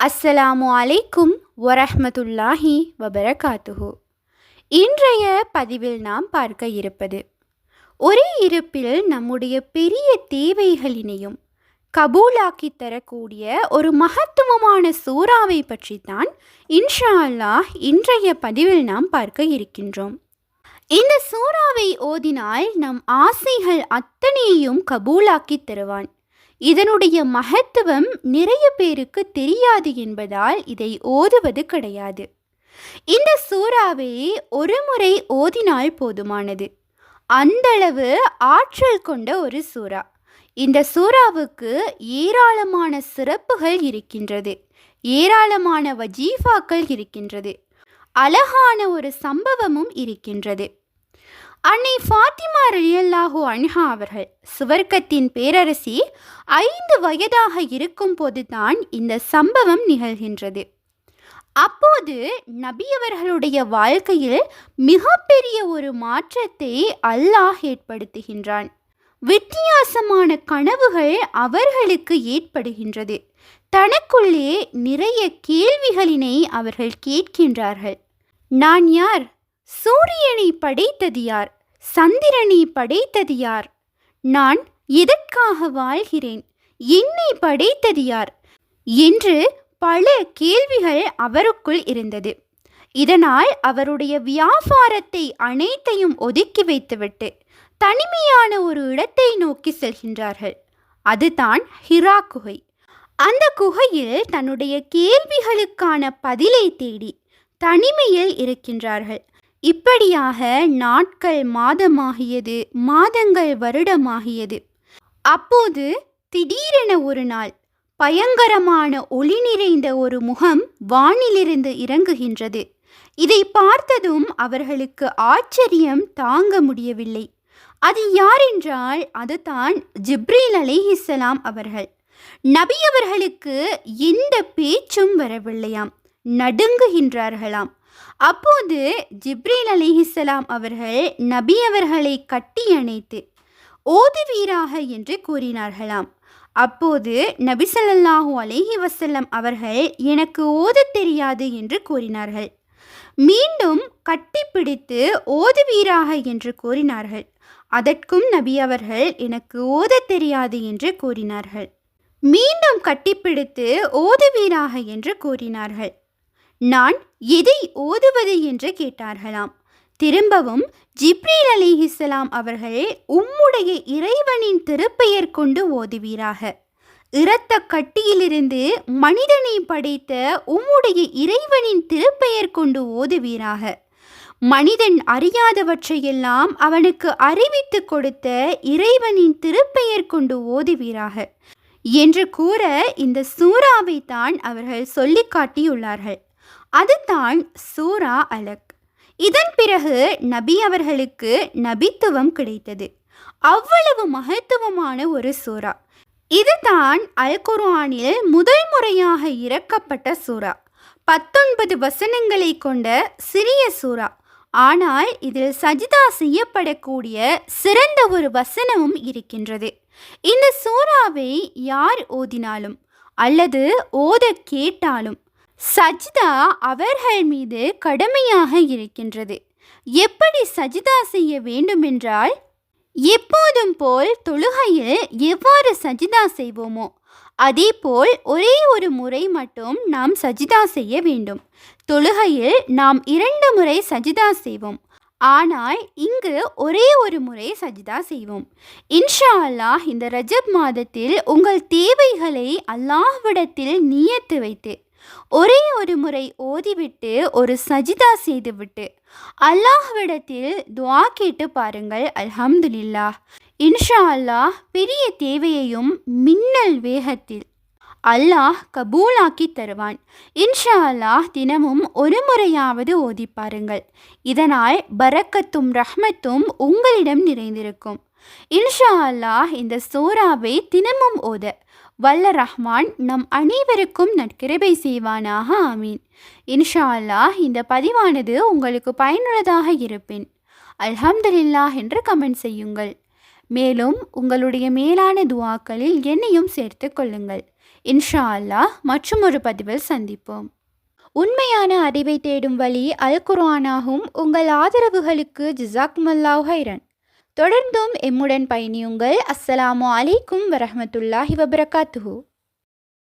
அஸ்ஸலாமு அலைக்கும் வரஹ்மத்துல்லாஹி வபரகாத்துஹு. இன்றைய பதிவில் நாம் பார்க்க இருப்பது, ஒரே இருப்பில் நம்முடைய பெரிய தேவைகளினையும் கபூலாக்கி தரக்கூடிய ஒரு மகத்துவமான சூறாவை பற்றித்தான் இன்ஷா அல்லாஹ் இன்றைய பதிவில் நாம் பார்க்க இருக்கின்றோம். இந்த சூறாவை ஓதினால் நம் ஆசைகள் அத்தனையையும் கபூலாக்கி தருவான். இதனுடைய மகத்துவம் நிறைய பேருக்கு தெரியாது என்பதால் இதை ஓதுவது கிடையாது. இந்த சூறாவை ஒரு முறை ஓதினால் போதுமானது. அந்தளவு ஆற்றல் கொண்ட ஒரு சூறா. இந்த சூறாவுக்கு ஏராளமான சிறப்புகள் இருக்கின்றது, ஏராளமான வஜீஃபாக்கள் இருக்கின்றது, அழகான ஒரு சம்பவமும் இருக்கின்றது. அன்னை ஃபாத்திமா ரலியல்லாஹு அன்ஹா அவர்கள் சுவர்க்கத்தின் பேரரசி 5 வயதாக இருக்கும் போதுதான் இந்த சம்பவம் நிகழ்கின்றது. அப்போது நபி அவர்களுடைய வாழ்க்கையில் மிகப்பெரிய ஒரு மாற்றத்தை அல்லாஹ் ஏற்படுத்துகின்றான். வித்தியாசமான கனவுகள் அவர்களுக்கு ஏற்படுகின்றது. தனக்குள்ளே நிறைய கேள்விகளினை அவர்கள் கேட்கின்றார்கள். நான் யார்? சூரியனை படைத்தது யார்? சந்திரனை படைத்தது யார்? நான் எதற்காக வாழ்கிறேன்? என்னை படைத்தது யார்? என்று பல கேள்விகள் அவருக்குள் இருந்தது. இதனால் அவருடைய வியாபாரத்தை அனைத்தையும் ஒதுக்கி வைத்துவிட்டு தனிமையான ஒரு இடத்தை நோக்கி செல்கின்றார்கள். அதுதான் ஹிரா குகை. அந்த குகையில் தன்னுடைய கேள்விகளுக்கான பதிலை தேடி தனிமையில் இருக்கின்றார்கள். இப்படியாக நாட்கள் மாதமாகியது, மாதங்கள் வருடமாகியது. அப்போது திடீரென ஒரு நாள் பயங்கரமான ஒளி நிறைந்த ஒரு முகம் வானிலிருந்து இறங்குகின்றது. இதை பார்த்ததும் அவர்களுக்கு ஆச்சரியம் தாங்க முடியவில்லை. அது யாரென்றால் அதுதான் ஜிப்ரீல் அலைஹிஸ்ஸலாம் அவர்கள். நபி அவர்களுக்கு எந்த பேச்சும் வரவில்லையாம், நடுங்குகின்றார்களாம். அப்போது ஜிப்ரீல் அலைஹிஸ்ஸலாம் அவர்கள் நபி அவர்களை கட்டி அணைத்து ஓதுவீராக என்று கூறினார்களாம். அப்போது நபி ஸல்லல்லாஹு அலைஹி வஸல்லம் அவர்கள் எனக்கு ஓதத் தெரியாது என்று கூறினார்கள். மீண்டும் கட்டிப்பிடித்து ஓதுவீராக என்று கூறினார்கள். அதற்கும் நபி அவர்கள் எனக்கு ஓதத் தெரியாது என்று கூறினார்கள். மீண்டும் கட்டிப்பிடித்து ஓதுவீராக என்று கூறினார்கள். நான் எதை ஓதுவது என்று கேட்டார்களாம். திரும்பவும் ஜிப்ரீல் அலைஹிஸ்ஸலாம் அவர்கள் உம்முடைய இறைவனின் திருப்பெயர் கொண்டு ஓதுவீராக, இரத்த கட்டியிலிருந்து மனிதனை படைத்த உம்முடைய இறைவனின் திருப்பெயர் கொண்டு ஓதுவீராக, மனிதன் அறியாதவற்றையெல்லாம் அவனுக்கு அறிவித்து கொடுத்த இறைவனின் திருப்பெயர் கொண்டு ஓதுவீராக என்று கூற இந்த சூறாவை தான் அவர்கள் சொல்லி காட்டியுள்ளார்கள். அதுதான் சூரா அலக். இதன் பிறகு நபி அவர்களுக்கு நபித்துவம் கிடைத்தது. அவ்வளவு மகத்துவமான ஒரு சூரா. இதுதான் அல் குர்ஆனில் முதல் முறையாக இறக்கப்பட்ட சூரா. 19 வசனங்களை கொண்ட சிறிய சூரா. ஆனால் இதில் சஜிதா செய்யப்படக்கூடிய சிறந்த ஒரு வசனமும் இருக்கின்றது. இந்த சூறாவை யார் ஓதினாலும் அல்லது ஓத கேட்டாலும் சஜிதா அவர்கள் மீது கடமையாக இருக்கின்றது. எப்படி சஜிதா செய்ய வேண்டுமென்றால், எப்போதும் போல் தொழுகையில் எவ்வாறு சஜிதா செய்வோமோ அதேபோல் ஒரே ஒரு முறை மட்டும் நாம் சஜிதா செய்ய வேண்டும். தொழுகையில் நாம் 2 முறை சஜிதா செய்வோம். ஆனால் இங்கு ஒரே ஒரு முறை சஜிதா செய்வோம். இன்ஷா அல்லாஹ் இந்த ரஜப் மாதத்தில் உங்கள் தேவைகளை அல்லாஹ்விடத்தில் நியத்து வைத்து ஒரே ஒரு முறை ஓதிவிட்டு ஒரு சஜிதா செய்துவிட்டு அல்லாஹ்விடத்தில் துஆ கேட்டு பாருங்கள். அல்ஹம்துலில்லாஹ். இன்ஷா அல்லாஹ் பெரிய தேவையையும் மின்னல் வேகத்தில் அல்லாஹ் கபூலாக்கி தருவான். இன்ஷா அல்லாஹ் தினமும் ஒரு முறையாவது ஓதி பாருங்கள். இதனால் பரக்கத்தும் ரஹ்மத்தும் உங்களிடம் நிறைந்திருக்கும். இன்ஷா அல்லாஹ் இந்த சூறாவை தினமும் ஓத வல்ல ரஹ்மான் நம் அனைவருக்கும் நற்கிருபை செய்வானாக. ஆமீன். இன்ஷா அல்லாஹ் இந்த பதிவானது உங்களுக்கு பயனுள்ளதாக இருப்பேன். அல்ஹம்துலில்லாஹ் என்று கமெண்ட் செய்யுங்கள். மேலும் உங்களுடைய மேலான துஆக்களில் என்னையும் சேர்த்து கொள்ளுங்கள். இன்ஷா அல்லாஹ் மற்றும் ஒரு பதிவில் சந்திப்போம். உண்மையான அறிவை தேடும் வழி அல் குர்ஆனாகும். உங்கள் ஆதரவுகளுக்கு ஜிசாக்குமல்லாஹ் ஹைரன். தொடர்ந்தும் எம்முடன் பயணியுங்கள். அஸ்ஸலாமு அலைக்கும் வரஹ்மத்துல்லாஹி வபரகாத்துஹு.